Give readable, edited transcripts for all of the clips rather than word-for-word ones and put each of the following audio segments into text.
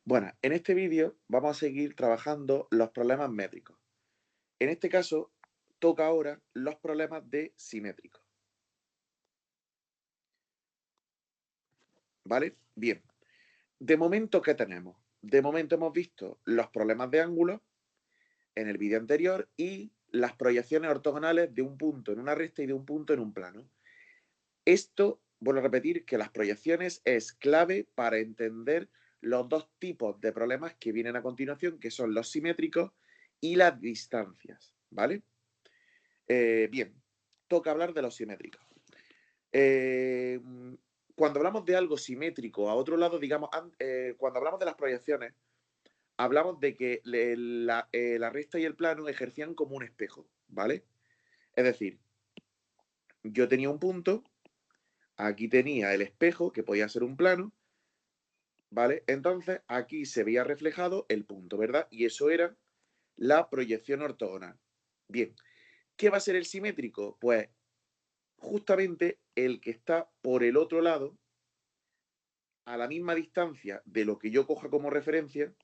Bueno, en este vídeo vamos a seguir trabajando los problemas métricos. En este caso, toca ahora los problemas de simétricos. ¿Vale? Bien. De momento, ¿qué tenemos? De momento hemos visto los problemas de ángulos en el vídeo anterior y las proyecciones ortogonales de un punto en una recta y de un punto en un plano. Esto, vuelvo a repetir, que las proyecciones es clave para entender los dos tipos de problemas que vienen a continuación, que son los simétricos y las distancias, ¿vale? Bien, toca hablar de los simétricos. Eh, Cuando hablamos de algo simétrico a otro lado, digamos, cuando hablamos de las proyecciones, hablamos de que la recta y el plano ejercían como un espejo, ¿vale? Es decir, yo tenía un punto, aquí tenía el espejo, que podía ser un plano, ¿vale? Entonces, aquí se veía reflejado el punto, ¿verdad? Y eso era la proyección ortogonal. Bien, ¿qué va a ser el simétrico? Pues justamente el que está por el otro lado, a la misma distancia de lo que yo coja como referencia,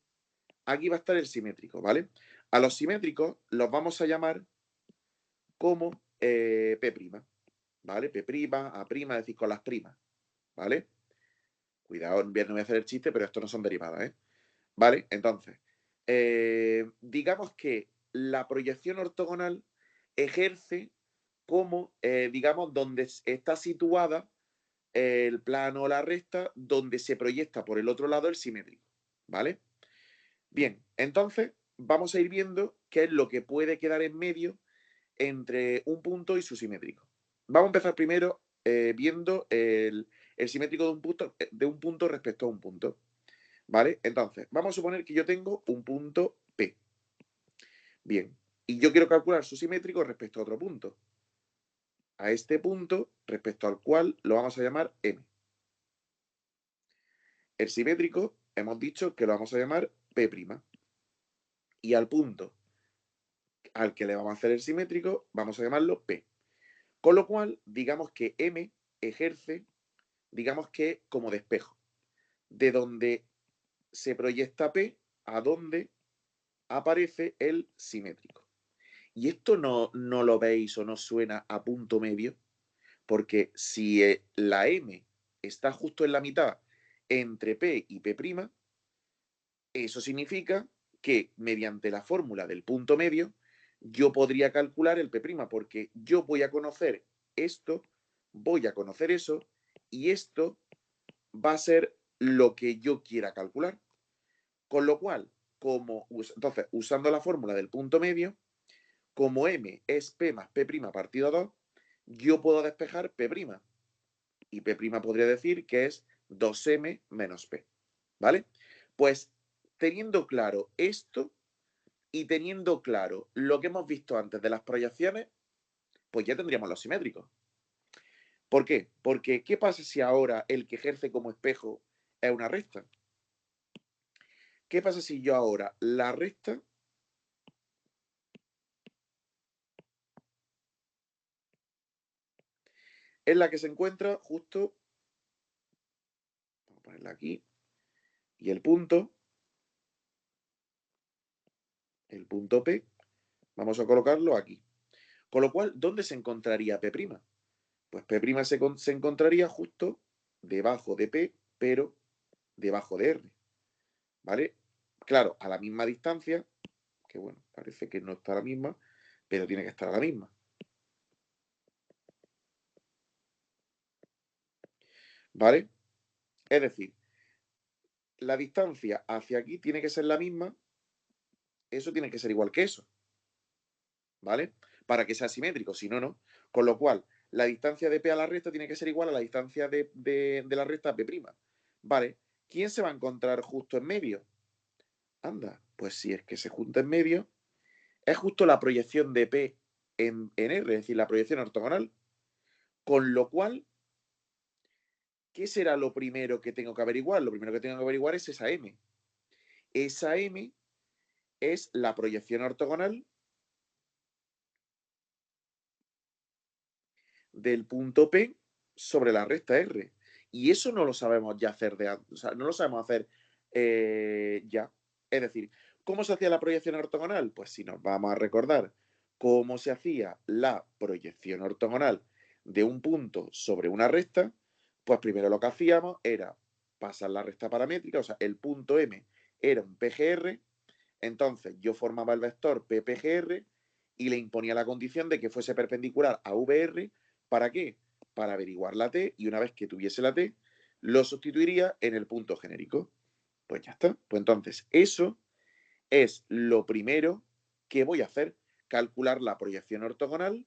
aquí va a estar el simétrico, ¿vale? A los simétricos los vamos a llamar como P', ¿vale? P', A', es decir, con las primas, ¿vale? Cuidado, bien, no voy a hacer el chiste, pero estos no son derivadas, ¿eh? ¿Vale? Entonces, digamos que la proyección ortogonal ejerce como, digamos, donde está situada el plano o la recta, donde se proyecta por el otro lado el simétrico, ¿vale? Bien, entonces vamos a ir viendo qué es lo que puede quedar en medio entre un punto y su simétrico. Vamos a empezar primero viendo el simétrico de un punto respecto a un punto, ¿vale? Entonces, vamos a suponer que yo tengo un punto P. Bien, y yo quiero calcular su simétrico respecto a otro punto. A este punto, respecto al cual lo vamos a llamar M. El simétrico, hemos dicho que lo vamos a llamar P'. Y al punto al que le vamos a hacer el simétrico, vamos a llamarlo P. Con lo cual, digamos que M ejerce, digamos que como de espejo, de donde se proyecta P a donde aparece el simétrico. Y esto no lo veis o no suena a punto medio, porque si la M está justo en la mitad entre P y P', eso significa que mediante la fórmula del punto medio, yo podría calcular el P', porque yo voy a conocer esto, voy a conocer eso, y esto va a ser lo que yo quiera calcular. Con lo cual, entonces, usando la fórmula del punto medio, como M es P más P' partido 2, yo puedo despejar P'. Y P' podría decir que es 2M menos P. ¿Vale? Pues teniendo claro esto y teniendo claro lo que hemos visto antes de las proyecciones, pues ya tendríamos los simétricos. ¿Por qué? Porque ¿qué pasa si ahora el que ejerce como espejo es una recta? ¿Qué pasa si yo ahora la recta es la que se encuentra justo, vamos a ponerla aquí, y el punto P, vamos a colocarlo aquí. Con lo cual, ¿dónde se encontraría P'? Pues P' se encontraría justo debajo de P, pero debajo de R. ¿Vale? Claro, a la misma distancia, que bueno, parece que no está a la misma, pero tiene que estar a la misma. ¿Vale? Es decir, la distancia hacia aquí tiene que ser la misma, eso tiene que ser igual que eso. ¿Vale? Para que sea simétrico, si no, no. Con lo cual, la distancia de P a la recta tiene que ser igual a la distancia de la recta a P'. ¿Vale? ¿Quién se va a encontrar justo en medio? Anda, pues si es que se junta en medio, es justo la proyección de P en R, es decir, la proyección ortogonal. Con lo cual, ¿qué será lo primero que tengo que averiguar? Lo primero que tengo que averiguar es esa M. Esa M es la proyección ortogonal del punto P sobre la recta R. Y eso no lo sabemos ya hacer o sea, no lo sabemos hacer ya. Es decir, ¿cómo se hacía la proyección ortogonal? Pues si nos vamos a recordar cómo se hacía la proyección ortogonal de un punto sobre una recta, pues primero lo que hacíamos era pasar la recta paramétrica, o sea, el punto M era un PGR, entonces yo formaba el vector PPGR y le imponía la condición de que fuese perpendicular a VR. ¿Para qué? Para averiguar la T, y una vez que tuviese la T, lo sustituiría en el punto genérico. Pues ya está. Pues entonces, eso es lo primero que voy a hacer, calcular la proyección ortogonal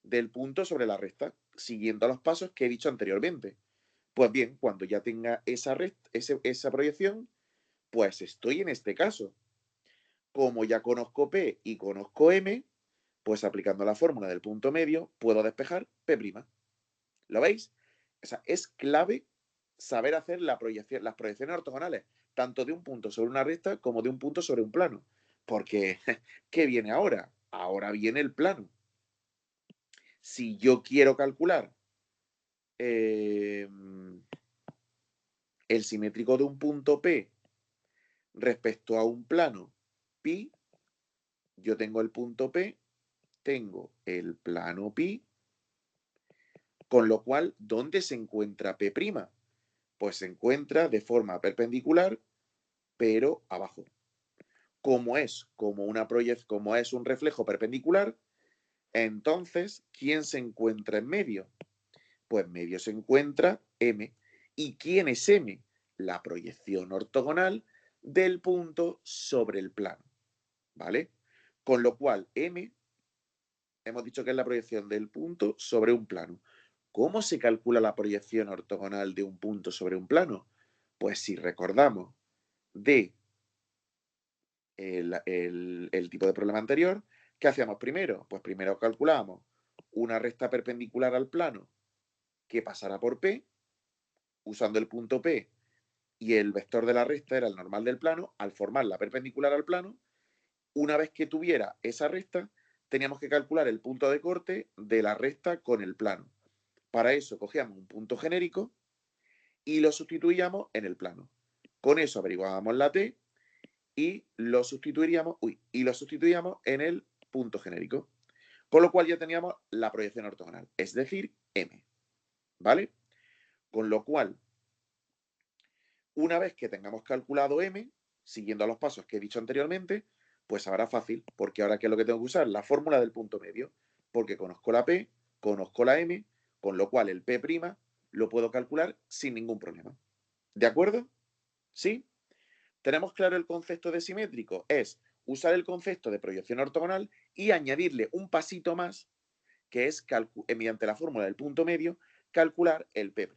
del punto sobre la recta, siguiendo los pasos que he dicho anteriormente. Pues bien, cuando ya tenga esa proyección, pues estoy en este caso. Como ya conozco P y conozco M, pues aplicando la fórmula del punto medio, puedo despejar P'. ¿Lo veis? O sea, es clave saber hacer las proyecciones ortogonales, tanto de un punto sobre una recta como de un punto sobre un plano. Porque, ¿qué viene ahora? Ahora viene el plano. Si yo quiero calcular el simétrico de un punto P respecto a un plano pi, yo tengo el punto P, tengo el plano pi, con lo cual, ¿dónde se encuentra P'? Pues se encuentra de forma perpendicular, pero abajo. Como es como es un reflejo perpendicular, entonces, ¿quién se encuentra en medio? Pues en medio se encuentra M. ¿Y quién es M? La proyección ortogonal del punto sobre el plano. ¿Vale? Con lo cual, M, hemos dicho que es la proyección del punto sobre un plano. ¿Cómo se calcula la proyección ortogonal de un punto sobre un plano? Pues si recordamos de el tipo de problema anterior, ¿qué hacíamos primero? Pues primero calculábamos una recta perpendicular al plano que pasara por P, usando el punto P, y el vector de la recta era el normal del plano. Al formar la perpendicular al plano, una vez que tuviera esa recta, teníamos que calcular el punto de corte de la recta con el plano. Para eso cogíamos un punto genérico y lo sustituíamos en el plano. Con eso averiguábamos la T y lo sustituiríamos en el punto genérico. Con lo cual ya teníamos la proyección ortogonal, es decir, M. ¿Vale? Con lo cual, una vez que tengamos calculado M, siguiendo los pasos que he dicho anteriormente, pues ahora fácil, porque ahora ¿qué es lo que tengo que usar? La fórmula del punto medio, porque conozco la P, conozco la M, con lo cual el P' lo puedo calcular sin ningún problema. ¿De acuerdo? ¿Sí? ¿Tenemos claro el concepto de simétrico? Es usar el concepto de proyección ortogonal y añadirle un pasito más, que es, mediante la fórmula del punto medio, calcular el P'.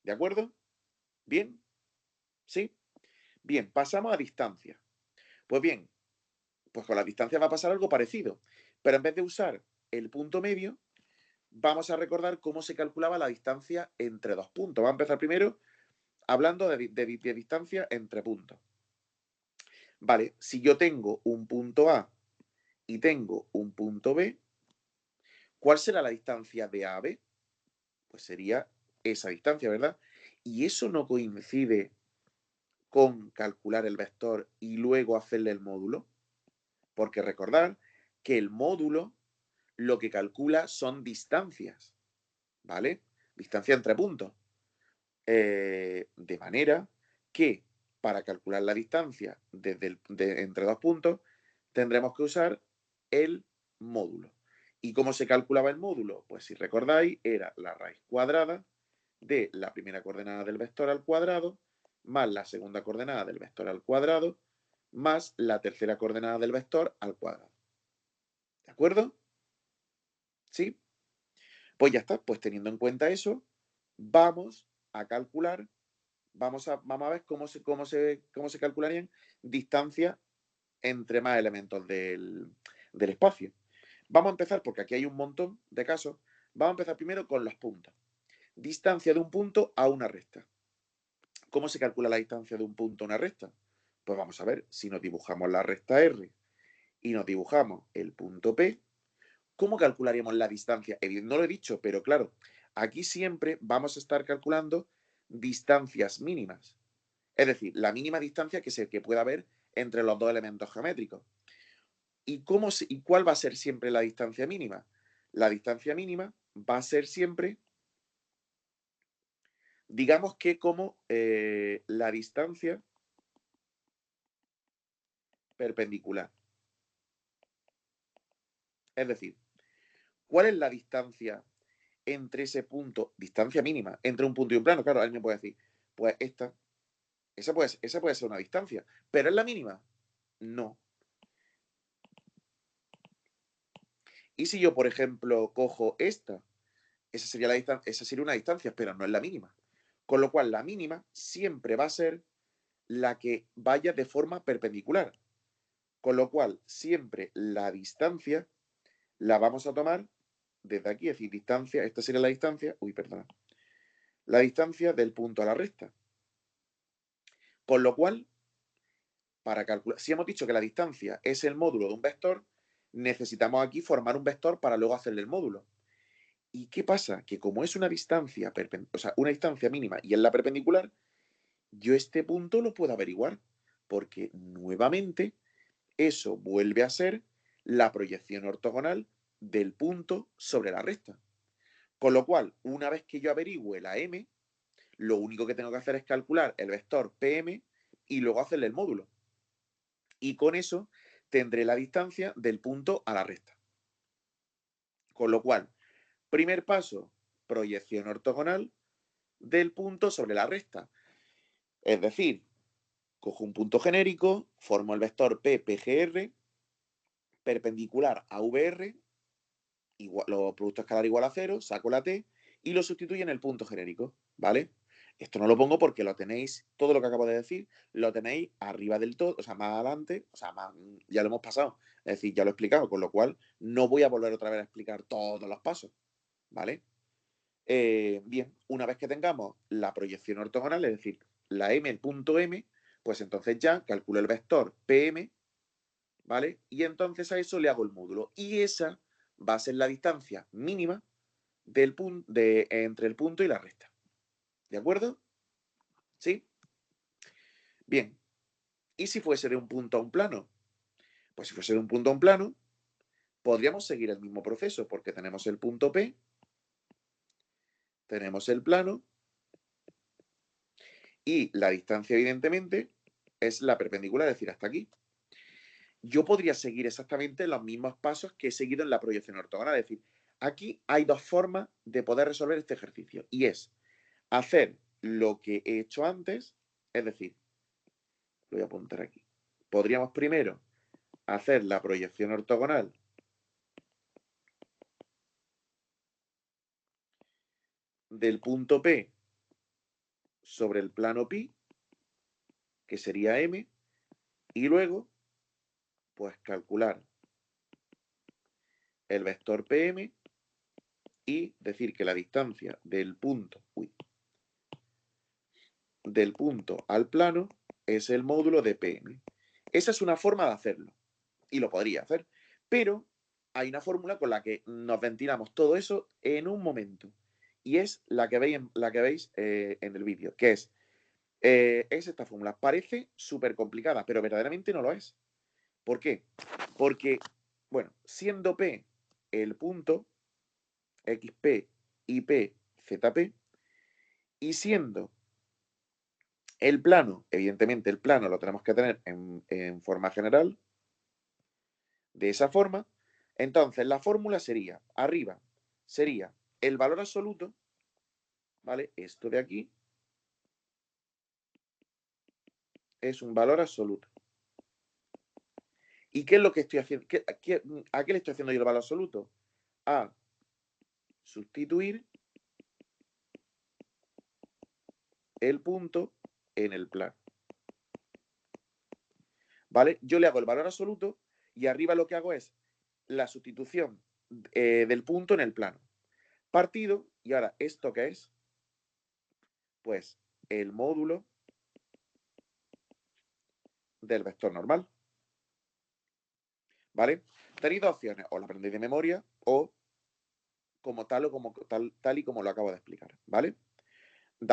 ¿De acuerdo? ¿Bien? ¿Sí? Bien, pasamos a distancia. Pues bien, pues con la distancia va a pasar algo parecido, pero en vez de usar el punto medio, vamos a recordar cómo se calculaba la distancia entre dos puntos. Vamos a empezar primero hablando de distancia entre puntos. Vale, si yo tengo un punto A y tengo un punto B, ¿cuál será la distancia de A a B? Pues sería esa distancia, ¿verdad? Y eso no coincide con calcular el vector y luego hacerle el módulo, porque recordar que el módulo lo que calcula son distancias, ¿vale? Distancia entre puntos. De manera que para calcular la distancia entre dos puntos tendremos que usar el módulo. ¿Y cómo se calculaba el módulo? Pues si recordáis, era la raíz cuadrada de la primera coordenada del vector al cuadrado más la segunda coordenada del vector al cuadrado más la tercera coordenada del vector al cuadrado. ¿De acuerdo? ¿Sí? Pues ya está, pues teniendo en cuenta eso, vamos a calcular, vamos a ver cómo se calcularían distancias entre más elementos del espacio. Vamos a empezar, porque aquí hay un montón de casos, vamos a empezar primero con los puntos. Distancia de un punto a una recta. ¿Cómo se calcula la distancia de un punto a una recta? Pues vamos a ver, si nos dibujamos la recta R y nos dibujamos el punto P, ¿cómo calcularíamos la distancia? No lo he dicho, pero claro, aquí siempre vamos a estar calculando distancias mínimas. Es decir, la mínima distancia que pueda haber entre los dos elementos geométricos. ¿Y cuál va a ser siempre la distancia mínima? La distancia mínima va a ser siempre, digamos que como la distancia perpendicular. Es decir, ¿cuál es la distancia entre ese punto, distancia mínima, entre un punto y un plano? Claro, alguien puede decir, pues esa puede ser una distancia, pero ¿es la mínima? No. Y si yo, por ejemplo, cojo esta, esa sería una distancia, pero no es la mínima. Con lo cual, la mínima siempre va a ser la que vaya de forma perpendicular. Con lo cual, siempre la distancia la vamos a tomar desde aquí, es decir, distancia, esta sería la distancia, la distancia del punto a la recta. Con lo cual, para calcular, si hemos dicho que la distancia es el módulo de un vector, necesitamos aquí formar un vector para luego hacerle el módulo. ¿Y qué pasa? Que como es una distancia, una distancia mínima y es la perpendicular, yo este punto lo puedo averiguar, porque nuevamente eso vuelve a ser la proyección ortogonal del punto sobre la recta. Con lo cual, una vez que yo averigüe la m, lo único que tengo que hacer es calcular el vector pm y luego hacerle el módulo. Y con eso tendré la distancia del punto a la recta. Con lo cual, primer paso, proyección ortogonal del punto sobre la recta. Es decir, cojo un punto genérico, formo el vector P, PGR, perpendicular a VR, los productos escalares igual a 0, saco la T y lo sustituyo en el punto genérico, ¿vale? Esto no lo pongo porque lo tenéis, todo lo que acabo de decir, lo tenéis arriba del todo, o sea, más adelante, o sea, ya lo hemos pasado, es decir, ya lo he explicado, con lo cual no voy a volver otra vez a explicar todos los pasos, ¿vale? Bien, una vez que tengamos la proyección ortogonal, es decir, la m, el punto m, pues entonces ya calculo el vector pm, ¿vale? Y entonces a eso le hago el módulo. Y esa va a ser la distancia mínima entre el punto y la recta. ¿De acuerdo? ¿Sí? Bien. ¿Y si fuese de un punto a un plano? Pues si fuese de un punto a un plano, podríamos seguir el mismo proceso, porque tenemos el punto P, tenemos el plano, y la distancia, evidentemente, es la perpendicular, es decir, hasta aquí. Yo podría seguir exactamente los mismos pasos que he seguido en la proyección ortogonal. Es decir, aquí hay dos formas de poder resolver este ejercicio. Y es hacer lo que he hecho antes, es decir, lo voy a apuntar aquí. Podríamos primero hacer la proyección ortogonal del punto P sobre el plano pi, que sería m, y luego, pues calcular el vector pm y decir que la distancia del punto al plano es el módulo de pm. Esa es una forma de hacerlo, y lo podría hacer, pero hay una fórmula con la que nos ventilamos todo eso en un momento, y es la que veis en el vídeo, que es esta fórmula. Parece súper complicada, pero verdaderamente no lo es. ¿Por qué? Porque, bueno, siendo P el punto, XP y P, ZP, y siendo el plano, evidentemente el plano lo tenemos que tener en forma general, de esa forma, entonces la fórmula sería, arriba, sería el valor absoluto, ¿vale? Esto de aquí es un valor absoluto. ¿Y qué es lo que estoy haciendo? ¿A qué le estoy haciendo yo el valor absoluto? A sustituir el punto en el plano. ¿Vale? Yo le hago el valor absoluto y arriba lo que hago es la sustitución del punto en el plano. Partido, y ahora, ¿esto qué es? Pues el módulo del vector normal. ¿Vale? Tenéis dos opciones, o lo aprendéis de memoria o como tal y como lo acabo de explicar, ¿vale?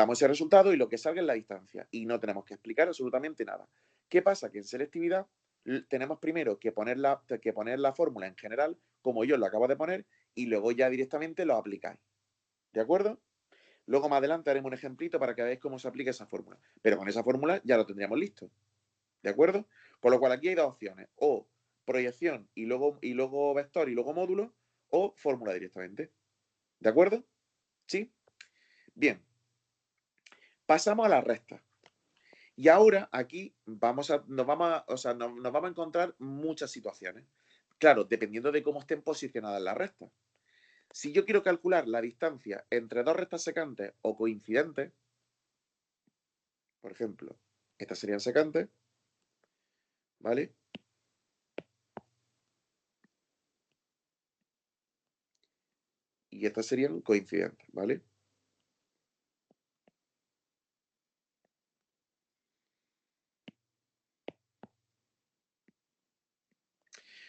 damos ese resultado y lo que salga es la distancia. Y no tenemos que explicar absolutamente nada. ¿Qué pasa? Que en selectividad tenemos primero que poner la fórmula en general, como yo lo acabo de poner, y luego ya directamente lo aplicáis. ¿De acuerdo? Luego más adelante haremos un ejemplito para que veáis cómo se aplica esa fórmula. Pero con esa fórmula ya lo tendríamos listo. ¿De acuerdo? Con lo cual aquí hay dos opciones. O proyección y luego vector y luego módulo, o fórmula directamente. ¿De acuerdo? ¿Sí? Bien. Pasamos a las restas. Y ahora aquí nos vamos a encontrar muchas situaciones. Claro, dependiendo de cómo estén posicionadas las restas. Si yo quiero calcular la distancia entre dos restas secantes o coincidentes, por ejemplo, estas serían secantes, ¿vale? Y estas serían coincidentes, ¿vale?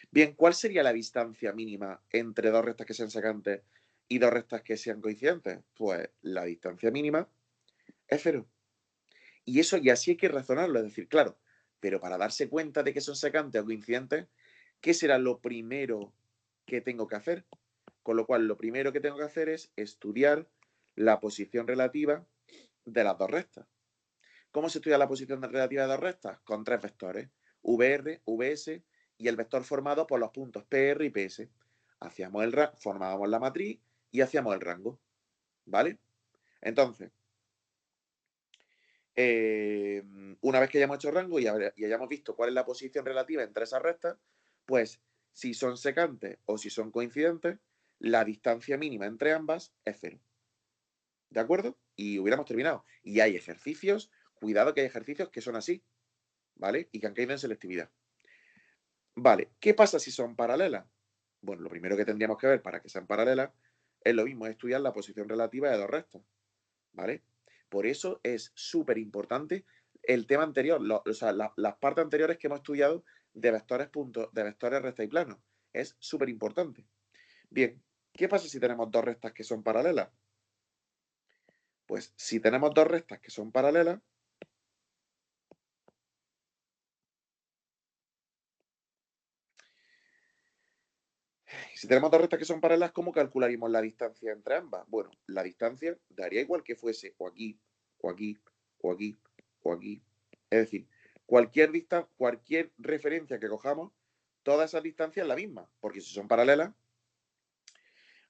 Bien, ¿cuál sería la distancia mínima entre dos rectas que sean secantes y dos rectas que sean coincidentes? Pues la distancia mínima es 0. Y así hay que razonarlo, es decir, claro, pero para darse cuenta de que son secantes o coincidentes, ¿qué será lo primero que tengo que hacer? Con lo cual, lo primero que tengo que hacer es estudiar la posición relativa de las dos rectas. ¿Cómo se estudia la posición relativa de dos rectas? Con tres vectores, VR, VS y el vector formado por los puntos PR y PS. Formábamos la matriz y hacíamos el rango. ¿Vale? Entonces, una vez que hayamos hecho rango y hayamos visto cuál es la posición relativa entre esas rectas, pues si son secantes o si son coincidentes, la distancia mínima entre ambas es 0. ¿De acuerdo? Y hubiéramos terminado. Y hay ejercicios, cuidado que hay ejercicios que son así, ¿vale? Y que han caído en selectividad. Vale, ¿qué pasa si son paralelas? Bueno, lo primero que tendríamos que ver para que sean paralelas es lo mismo, es estudiar la posición relativa de dos rectas, ¿vale? Por eso es súper importante el tema anterior, las partes anteriores que hemos estudiado de vectores recta y plano. Es súper importante. Bien, ¿qué pasa si tenemos dos rectas que son paralelas? Pues si tenemos dos rectas que son paralelas, si tenemos dos rectas que son paralelas, ¿cómo calcularíamos la distancia entre ambas? Bueno, la distancia daría igual que fuese o aquí, o aquí, o aquí, o aquí. Es decir, cualquier referencia que cojamos, toda esa distancia es la misma, porque si son paralelas.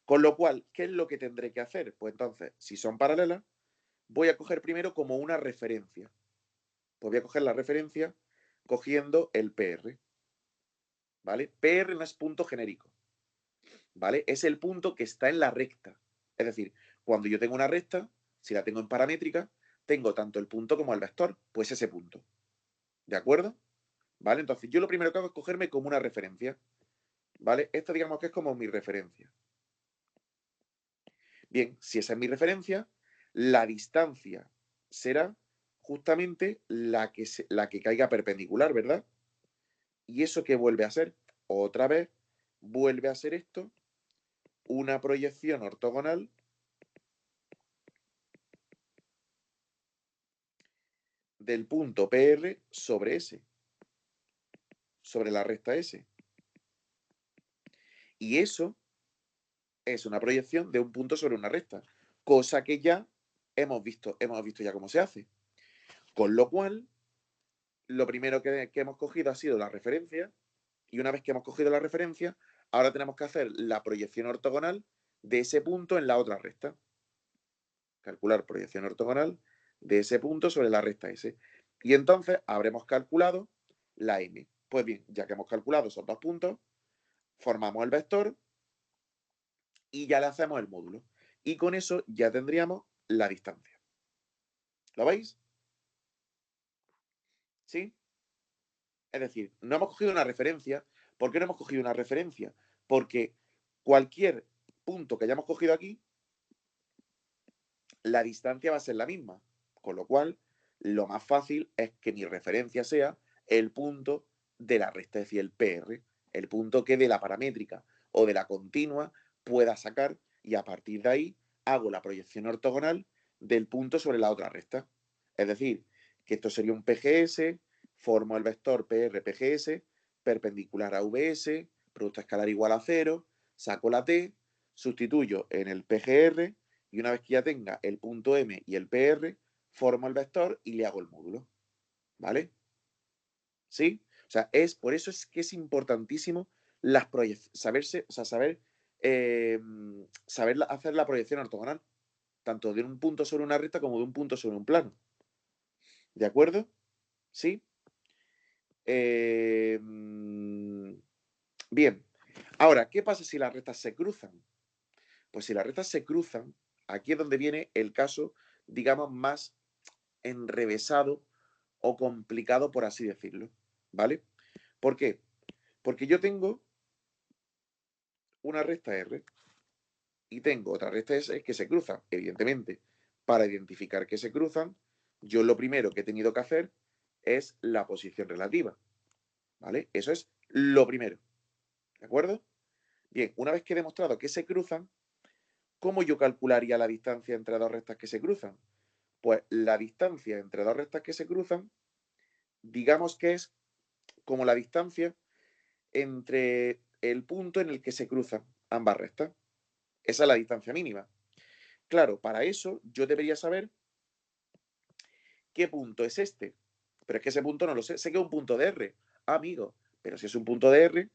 Con lo cual, ¿qué es lo que tendré que hacer? Pues entonces, si son paralelas, voy a coger primero como una referencia. Pues voy a coger la referencia cogiendo el PR. ¿Vale? PR no es punto genérico. ¿Vale? Es el punto que está en la recta. Es decir, cuando yo tengo una recta, si la tengo en paramétrica, tengo tanto el punto como el vector, pues ese punto. ¿De acuerdo? ¿Vale? Entonces, yo lo primero que hago es cogerme como una referencia. ¿Vale? Esta digamos que es como mi referencia. Bien, si esa es mi referencia, la distancia será justamente la que caiga perpendicular, ¿verdad? ¿Y eso qué vuelve a ser? Otra vez vuelve a ser esto una proyección ortogonal del punto PR sobre S, sobre la recta S. Y eso es una proyección de un punto sobre una recta, cosa que ya hemos visto ya cómo se hace. Con lo cual, lo primero que hemos cogido ha sido la referencia, y una vez que hemos cogido la referencia, ahora tenemos que hacer la proyección ortogonal de ese punto en la otra recta. Calcular proyección ortogonal de ese punto sobre la recta S. Y entonces habremos calculado la M. Pues bien, ya que hemos calculado esos dos puntos, formamos el vector y ya le hacemos el módulo. Y con eso ya tendríamos la distancia. ¿Lo veis? ¿Sí? Es decir, no hemos cogido una referencia. ¿Por qué no hemos cogido una referencia? Porque cualquier punto que hayamos cogido aquí, la distancia va a ser la misma. Con lo cual, lo más fácil es que mi referencia sea el punto de la recta, es decir, el PR, el punto que de la paramétrica o de la continua pueda sacar y a partir de ahí hago la proyección ortogonal del punto sobre la otra recta. Es decir, que esto sería un PGS, formo el vector PR-PGS, perpendicular a VS, producto escalar igual a 0, saco la T, sustituyo en el PGR y una vez que ya tenga el punto M y el PR, formo el vector y le hago el módulo. ¿Vale? ¿Sí? O sea, por eso es que es importantísimo saberse, o sea, saber hacer la proyección ortogonal, tanto de un punto sobre una recta como de un punto sobre un plano. ¿De acuerdo? ¿Sí? Bien. Ahora, ¿qué pasa si las rectas se cruzan? Pues si las rectas se cruzan, aquí es donde viene el caso, digamos, más enrevesado o complicado, por así decirlo. ¿Vale? ¿Por qué? Porque yo tengo una recta R y tengo otra recta S que se cruzan. Evidentemente, para identificar que se cruzan, yo lo primero que he tenido que hacer es la posición relativa. ¿Vale? Eso es lo primero. ¿De acuerdo? Bien, una vez que he demostrado que se cruzan, ¿cómo yo calcularía la distancia entre dos rectas que se cruzan? Pues la distancia entre dos rectas que se cruzan, digamos que es como la distancia entre el punto en el que se cruzan ambas rectas. Esa es la distancia mínima. Claro, para eso yo debería saber qué punto es este. Pero es que ese punto no lo sé. Sé que es un punto de R. Ah, amigo, pero si es un punto de R,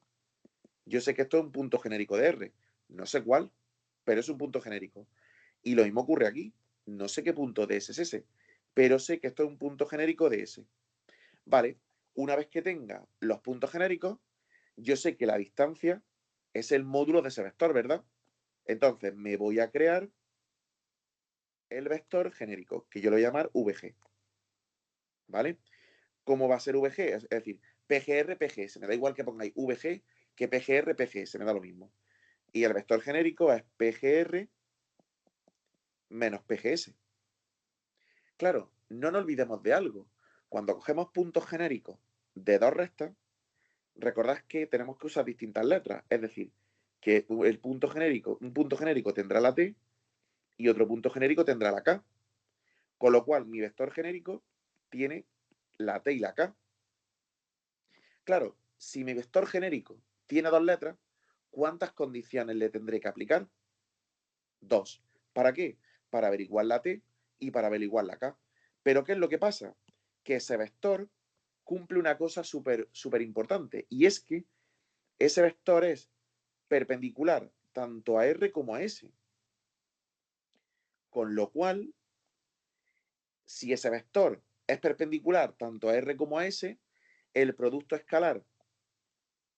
yo sé que esto es un punto genérico de R. No sé cuál, pero es un punto genérico. Y lo mismo ocurre aquí. No sé qué punto de S es ese, pero sé que esto es un punto genérico de S. Vale, una vez que tenga los puntos genéricos, yo sé que la distancia es el módulo de ese vector, ¿verdad? Entonces me voy a crear el vector genérico, que yo lo voy a llamar VG. ¿Vale? ¿Cómo va a ser VG? Es decir, PGR, PGS. Me da igual que pongáis VG que PGR, PGS. Me da lo mismo. Y el vector genérico es PGR menos PGS. Claro, no nos olvidemos de algo. Cuando cogemos puntos genéricos de dos rectas, recordad que tenemos que usar distintas letras. Es decir, que un punto genérico tendrá la T y otro punto genérico tendrá la K. Con lo cual, mi vector genérico tiene la T y la K. Claro, si mi vector genérico tiene dos letras, ¿cuántas condiciones le tendré que aplicar? Dos. ¿Para qué? Para averiguar la T y para averiguar la K. Pero ¿qué es lo que pasa? Que ese vector cumple una cosa súper importante, y es que ese vector es perpendicular tanto a R como a S. Con lo cual, si ese vector es perpendicular tanto a R como a S, el producto escalar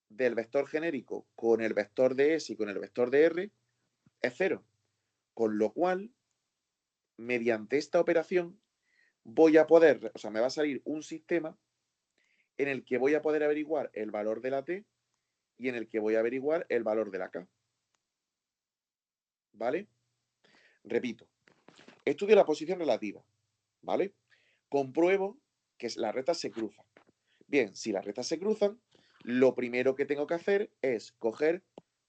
del vector genérico con el vector de S y con el vector de R es cero. Con lo cual, mediante esta operación, voy a poder, o sea, me va a salir un sistema en el que voy a poder averiguar el valor de la T y en el que voy a averiguar el valor de la K. ¿Vale? Repito, estudio la posición relativa. ¿Vale? Compruebo que las rectas se cruzan. Bien, si las rectas se cruzan, lo primero que tengo que hacer es coger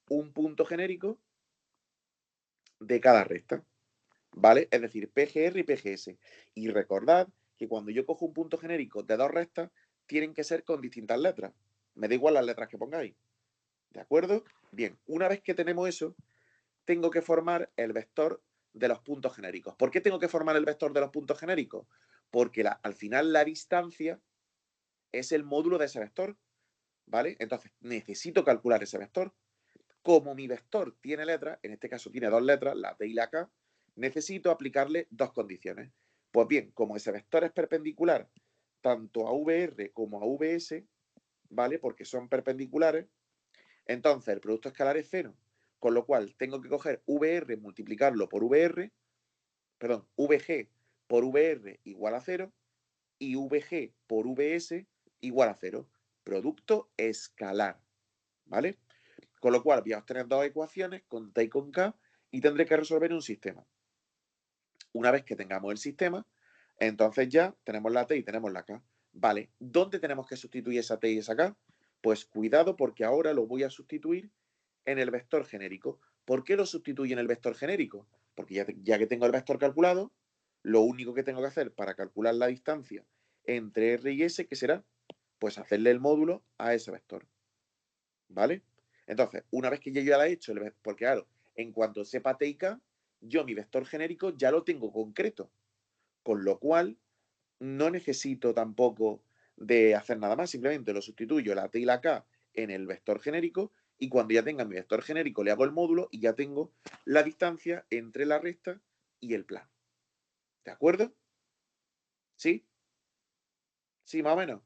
un punto genérico de cada recta. ¿Vale? Es decir, PGR y PGS. Y recordad que cuando yo cojo un punto genérico de dos rectas, tienen que ser con distintas letras. Me da igual las letras que pongáis. ¿De acuerdo? Bien, una vez que tenemos eso, tengo que formar el vector de los puntos genéricos. ¿Por qué tengo que formar el vector de los puntos genéricos? Porque al final la distancia es el módulo de ese vector. ¿Vale? Entonces, necesito calcular ese vector. Como mi vector tiene letras, en este caso tiene dos letras, la T y la K, necesito aplicarle dos condiciones. Pues bien, como ese vector es perpendicular tanto a VR como a VS, ¿vale? Porque son perpendiculares, entonces el producto escalar es cero. Con lo cual tengo que coger VR, multiplicarlo por VR, perdón, VG por VR igual a cero y VG por VS igual a cero. Producto escalar, ¿vale? Con lo cual voy a obtener dos ecuaciones con T y con K y tendré que resolver un sistema. Una vez que tengamos el sistema, entonces ya tenemos la T y tenemos la K. Vale, ¿dónde tenemos que sustituir esa T y esa K? Pues cuidado porque ahora lo voy a sustituir en el vector genérico. ¿Por qué lo sustituyo en el vector genérico? Porque ya que tengo el vector calculado, Lo único que tengo que hacer para calcular la distancia entre R y S, ¿qué será? Pues hacerle el módulo a ese vector. ¿Vale? Entonces, una vez que yo ya la he hecho, porque claro, en cuanto sepa T y K, yo mi vector genérico ya lo tengo concreto. Con lo cual, no necesito tampoco de hacer nada más, simplemente lo sustituyo la T y la K en el vector genérico y cuando ya tenga mi vector genérico le hago el módulo y ya tengo la distancia entre la recta y el plano. ¿De acuerdo? ¿Sí? ¿Sí, más o menos?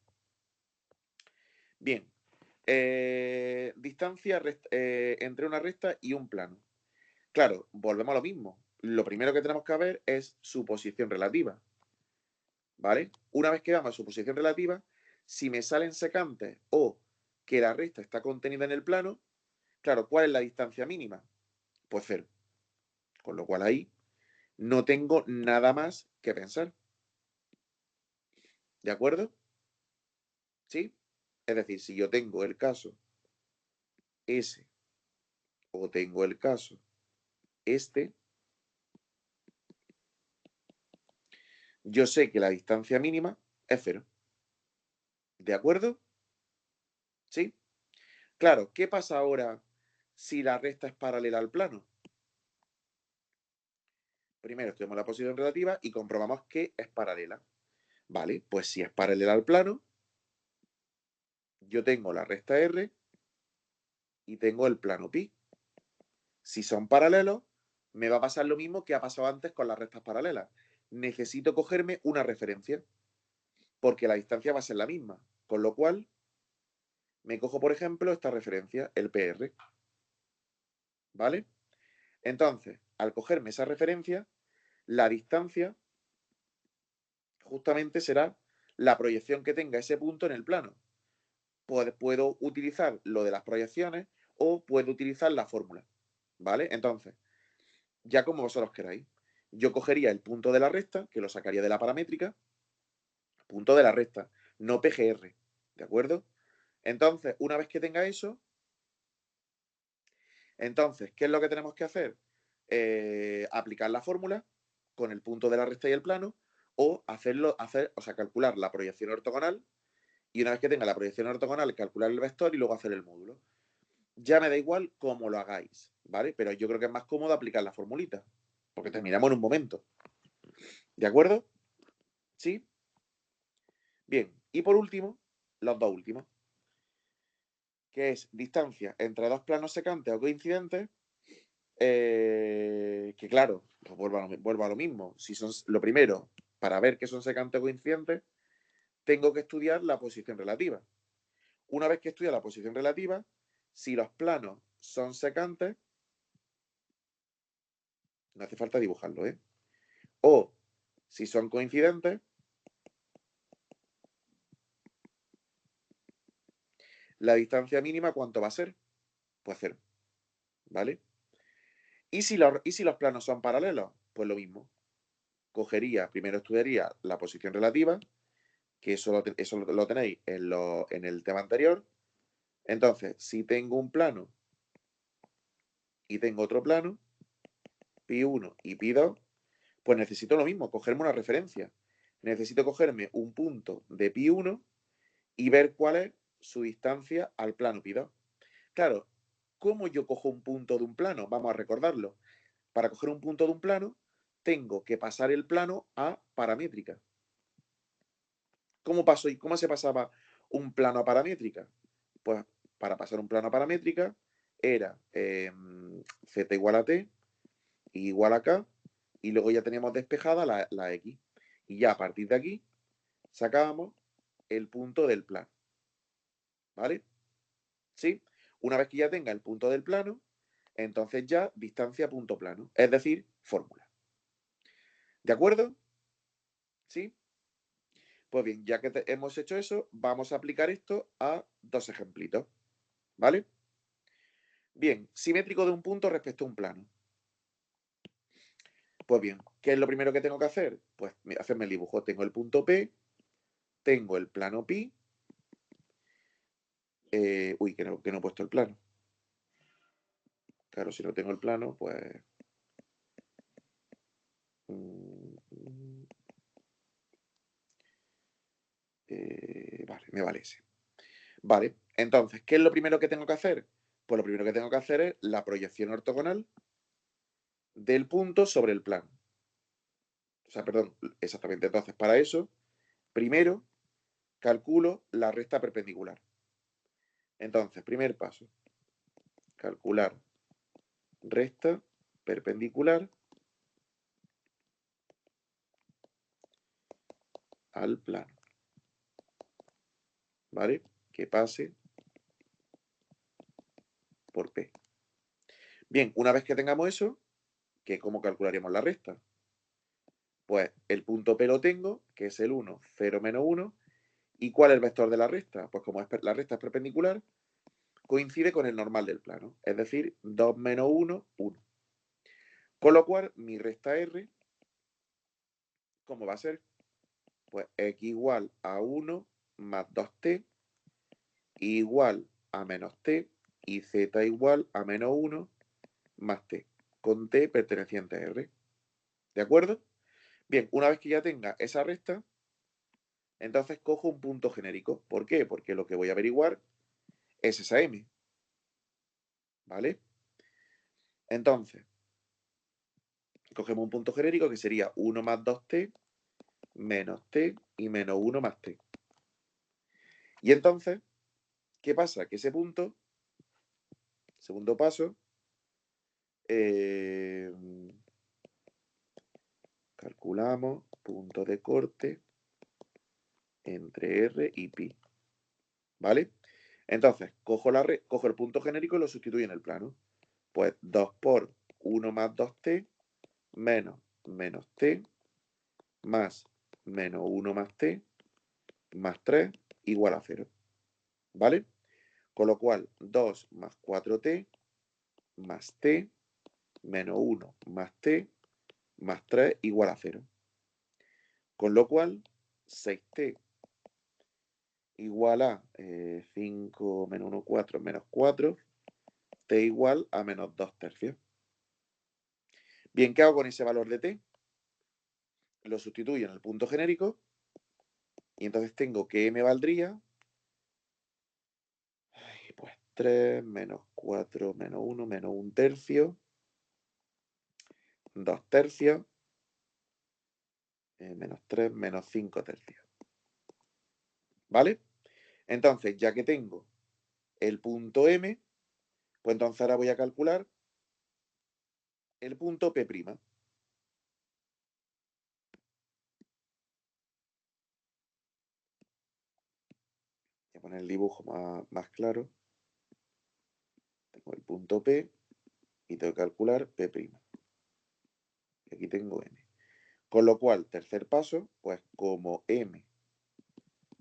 Bien. Distancia entre una recta y un plano. Claro, volvemos a lo mismo. Lo primero que tenemos que ver es su posición relativa. ¿Vale? Una vez que veamos su posición relativa, si me salen secantes o que la recta está contenida en el plano, claro, ¿cuál es la distancia mínima? Pues 0. Con lo cual ahí no tengo nada más que pensar. ¿De acuerdo? ¿Sí? Es decir, si yo tengo el caso S o tengo el caso este, yo sé que la distancia mínima es 0. ¿De acuerdo? ¿Sí? Claro, ¿qué pasa ahora si la recta es paralela al plano? Primero estudiamos la posición relativa y comprobamos que es paralela. Vale, pues si es paralela al plano, yo tengo la recta R y tengo el plano pi. Si son paralelos, me va a pasar lo mismo que ha pasado antes con las rectas paralelas. Necesito cogerme una referencia, porque la distancia va a ser la misma. Con lo cual, me cojo, por ejemplo, esta referencia, el PR. ¿Vale? Entonces, al cogerme esa referencia, la distancia justamente será la proyección que tenga ese punto en el plano. Puedo utilizar lo de las proyecciones o puedo utilizar la fórmula. ¿Vale? Entonces, ya como vosotros queráis. Yo cogería el punto de la recta, que lo sacaría de la paramétrica, punto de la recta, no PGR. ¿De acuerdo? Entonces, una vez que tenga eso, entonces, ¿qué es lo que tenemos que hacer? Aplicar la fórmula con el punto de la recta y el plano, o calcular la proyección ortogonal, y una vez que tenga la proyección ortogonal, calcular el vector y luego hacer el módulo. Ya me da igual cómo lo hagáis, ¿vale? Pero yo creo que es más cómodo aplicar la formulita, porque terminamos en un momento. ¿De acuerdo? ¿Sí? Bien. Y por último, los dos últimos, que es distancia entre dos planos secantes o coincidentes, que claro, pues vuelvo a lo mismo. Si son lo primero, para ver que son secantes o coincidentes, tengo que estudiar la posición relativa. Una vez que estudia la posición relativa, si los planos son secantes, no hace falta dibujarlo, ¿eh? O si son coincidentes, la distancia mínima, ¿cuánto va a ser? Pues 0, ¿vale? ¿Y si los planos son paralelos? Pues lo mismo. Primero estudiaría la posición relativa, que eso lo tenéis en el tema anterior. Entonces, si tengo un plano y tengo otro plano, pi1 y pi2, pues necesito lo mismo, cogerme una referencia. Necesito cogerme un punto de pi1 y ver cuál es su distancia al plano pi2. Claro, ¿cómo yo cojo un punto de un plano? Vamos a recordarlo. Para coger un punto de un plano, tengo que pasar el plano a paramétrica. ¿Cómo se pasaba un plano a paramétrica? Pues para pasar un plano a paramétrica era z igual a t igual a k, y luego ya teníamos despejada la x. Y ya a partir de aquí sacábamos el punto del plano. ¿Vale? ¿Sí? Una vez que ya tenga el punto del plano, entonces ya distancia punto plano, es decir, fórmula. ¿De acuerdo? ¿Sí? Pues bien, ya que hemos hecho eso, vamos a aplicar esto a dos ejemplitos. ¿Vale? Bien, simétrico de un punto respecto a un plano. Pues bien, ¿qué es lo primero que tengo que hacer? Pues hacerme el dibujo. Tengo el punto P, tengo el plano pi. Uy, que no he puesto el plano. Claro, si no tengo el plano, pues... me vale ese. Vale, entonces, ¿qué es lo primero que tengo que hacer? Pues lo primero que tengo que hacer es la proyección ortogonal del punto sobre el plano. O sea, perdón, exactamente. Entonces, para eso, primero calculo la recta perpendicular. Entonces, primer paso, calcular recta perpendicular al plano. ¿Vale? Que pase por P. Bien, una vez que tengamos eso, ¿cómo calcularíamos la recta? Pues el punto P lo tengo, que es el 1, 0, menos 1. ¿Y cuál es el vector de la recta? Pues como la recta es perpendicular, coincide con el normal del plano. Es decir, 2 menos 1, 1. Con lo cual, mi recta R, ¿cómo va a ser? Pues x igual a 1 más 2t igual a menos t y z igual a menos 1 más t, con t perteneciente a R. ¿De acuerdo? Bien, una vez que ya tenga esa recta, entonces cojo un punto genérico. ¿Por qué? Porque lo que voy a averiguar es esa m. ¿Vale? Entonces, cogemos un punto genérico que sería 1 más 2t menos t y menos 1 más t. Y entonces, ¿qué pasa? Que ese punto, segundo paso, calculamos punto de corte entre R y pi. ¿Vale? Entonces, cojo el punto genérico y lo sustituyo en el plano. Pues 2 por 1 más 2t menos menos t más menos 1 más t más 3 igual a 0. ¿Vale? Con lo cual, 2 más 4t más t menos 1 más t más 3 igual a 0. Con lo cual, 6t igual a 5 menos 1, 4 menos 4, t igual a menos 2 tercios. Bien, ¿qué hago con ese valor de t? Lo sustituyo en el punto genérico y entonces tengo que m valdría pues 3 menos 4 menos 1 menos 1 tercio, 2 tercios, menos 3 menos 5 tercios. ¿Vale? Entonces, ya que tengo el punto M, pues entonces ahora voy a calcular el punto P'. Voy a poner el dibujo más claro. Tengo el punto P y tengo que calcular P'. Y aquí tengo M. Con lo cual, tercer paso, pues como M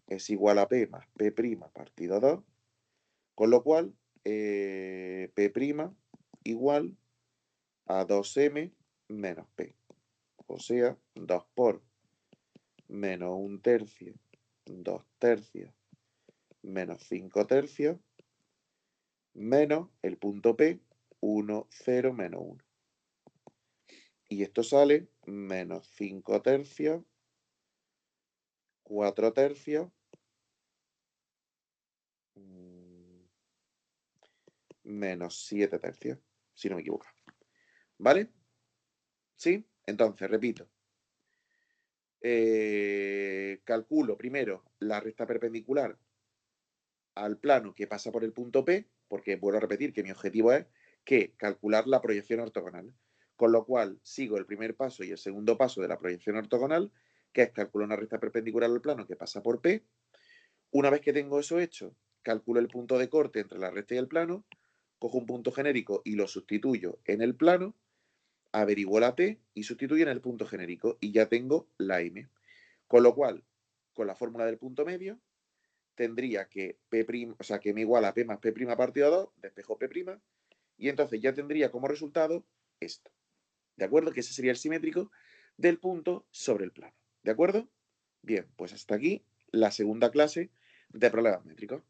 es igual a P más P' partido 2, con lo cual P' igual a 2M menos P. O sea, 2 por menos 1 tercio, 2 tercios, menos 5 tercios, menos el punto P, 1, 0, menos 1. Y esto sale menos 5 tercios, 4 tercios, menos 7 tercios, si no me equivoco. ¿Vale? ¿Sí? Entonces, repito. Calculo primero la recta perpendicular al plano que pasa por el punto P, porque vuelvo a repetir que mi objetivo es calcular la proyección ortogonal. Con lo cual, sigo el primer paso y el segundo paso de la proyección ortogonal, que es calcular una recta perpendicular al plano que pasa por P. Una vez que tengo eso hecho, calculo el punto de corte entre la recta y el plano, cojo un punto genérico y lo sustituyo en el plano, averiguo la P y sustituyo en el punto genérico y ya tengo la M. Con lo cual, con la fórmula del punto medio, tendría que P', o sea, que m igual a P más P' partido 2, despejo P', y entonces ya tendría como resultado esto. ¿De acuerdo? Que ese sería el simétrico del punto sobre el plano. ¿De acuerdo? Bien, pues hasta aquí la segunda clase de problemas métricos.